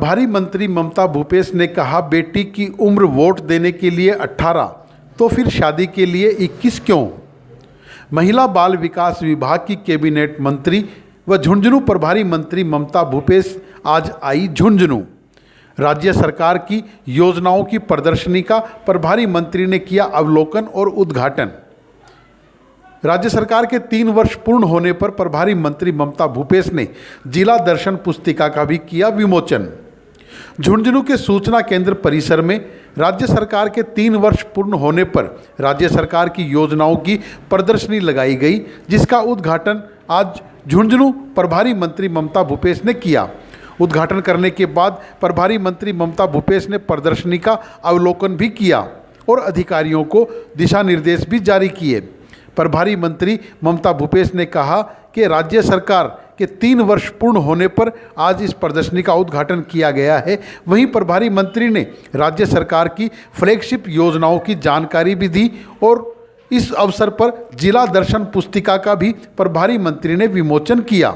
प्रभारी मंत्री ममता भूपेश ने कहा, बेटी की उम्र वोट देने के लिए 18 तो फिर शादी के लिए 21 क्यों। महिला बाल विकास विभाग की कैबिनेट मंत्री व झुंझुनू प्रभारी मंत्री ममता भूपेश आज आई झुंझुनू। राज्य सरकार की योजनाओं की प्रदर्शनी का प्रभारी मंत्री ने किया अवलोकन और उद्घाटन। राज्य सरकार के 3 वर्ष पूर्ण होने पर प्रभारी मंत्री ममता भूपेश ने जिला दर्शन पुस्तिका का भी किया विमोचन। झुंझुनू के सूचना केंद्र परिसर में राज्य सरकार के 3 वर्ष पूर्ण होने पर राज्य सरकार की योजनाओं की प्रदर्शनी लगाई गई, जिसका उद्घाटन आज झुंझुनू प्रभारी मंत्री ममता भूपेश ने किया। उद्घाटन करने के बाद प्रभारी मंत्री ममता भूपेश ने प्रदर्शनी का अवलोकन भी किया और अधिकारियों को दिशा निर्देश भी जारी किए। प्रभारी मंत्री ममता भूपेश ने कहा कि राज्य सरकार के 3 वर्ष पूर्ण होने पर आज इस प्रदर्शनी का उद्घाटन किया गया है। वहीं प्रभारी मंत्री ने राज्य सरकार की फ्लैगशिप योजनाओं की जानकारी भी दी और इस अवसर पर जिला दर्शन पुस्तिका का भी प्रभारी मंत्री ने विमोचन किया।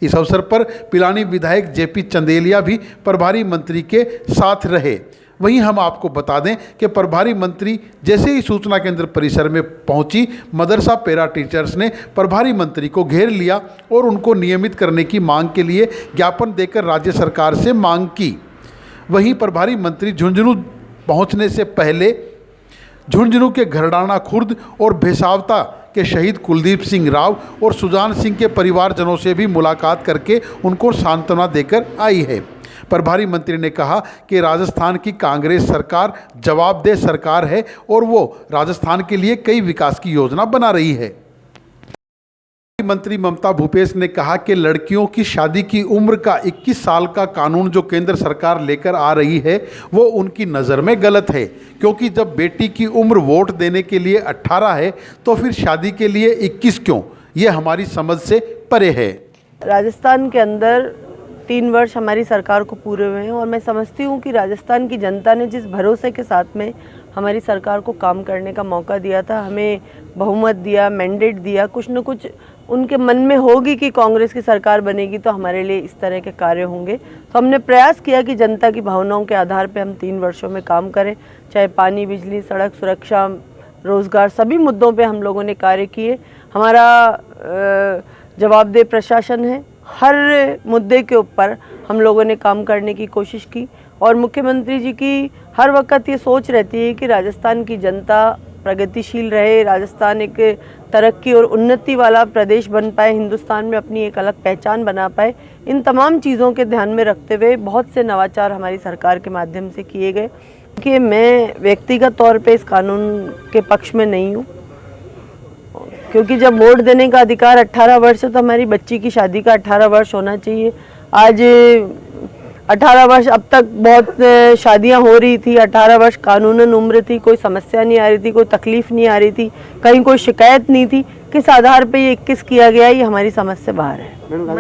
इस अवसर पर पिलानी विधायक जेपी चंदेलिया भी प्रभारी मंत्री के साथ रहे। वहीं हम आपको बता दें कि प्रभारी मंत्री जैसे ही सूचना केंद्र परिसर में पहुंची, मदरसा पैरा टीचर्स ने प्रभारी मंत्री को घेर लिया और उनको नियमित करने की मांग के लिए ज्ञापन देकर राज्य सरकार से मांग की। वहीं प्रभारी मंत्री झुंझुनू पहुंचने से पहले झुंझुनू के घरडाना खुर्द और भेसावता के शहीद कुलदीप सिंह राव और सुजान सिंह के परिवारजनों से भी मुलाकात करके उनको सांत्वना देकर आई है। प्रभारी मंत्री ने कहा कि राजस्थान की कांग्रेस सरकार जवाबदेह सरकार है और वो राजस्थान के लिए कई विकास की योजना बना रही है। मंत्री ममता भूपेश ने कहा कि लड़कियों की शादी की उम्र का 21 साल का कानून जो केंद्र सरकार लेकर आ रही है वो उनकी नज़र में गलत है, क्योंकि जब बेटी की उम्र वोट देने के लिए 18 है तो फिर शादी के लिए 21 क्यों, ये हमारी समझ से परे है। राजस्थान के अंदर 3 वर्ष हमारी सरकार को पूरे हुए हैं और मैं समझती हूँ कि राजस्थान की जनता ने जिस भरोसे के साथ में हमारी सरकार को काम करने का मौका दिया था, हमें बहुमत दिया, मैंडेट दिया, कुछ न कुछ उनके मन में होगी कि कांग्रेस की सरकार बनेगी तो हमारे लिए इस तरह के कार्य होंगे। तो हमने प्रयास किया कि जनता की भावनाओं के आधार पर हम 3 वर्षों में काम करें, चाहे पानी, बिजली, सड़क सुरक्षा, रोज़गार, सभी मुद्दों पे हम लोगों ने कार्य किए। हमारा जवाबदेह प्रशासन है, हर मुद्दे के ऊपर हम लोगों ने काम करने की कोशिश की और मुख्यमंत्री जी की हर वक्त ये सोच रहती है कि राजस्थान की जनता प्रगतिशील रहे, राजस्थान एक तरक्की और उन्नति वाला प्रदेश बन पाए, हिंदुस्तान में अपनी एक अलग पहचान बना पाए। इन तमाम चीज़ों के ध्यान में रखते हुए बहुत से नवाचार हमारी सरकार के माध्यम से किए गए कि मैं व्यक्तिगत तौर पे इस कानून के पक्ष में नहीं हूँ, क्योंकि जब वोट देने का अधिकार 18 वर्ष है तो हमारी बच्ची की शादी का 18 वर्ष होना चाहिए। आज 18 वर्ष, अब तक बहुत शादियां हो रही थी, 18 वर्ष कानूनन उम्र थी, कोई समस्या नहीं आ रही थी, कोई तकलीफ नहीं आ रही थी, कहीं कोई शिकायत नहीं थी। किस आधार पे ये 21 किया गया, ये हमारी समझ से बाहर है।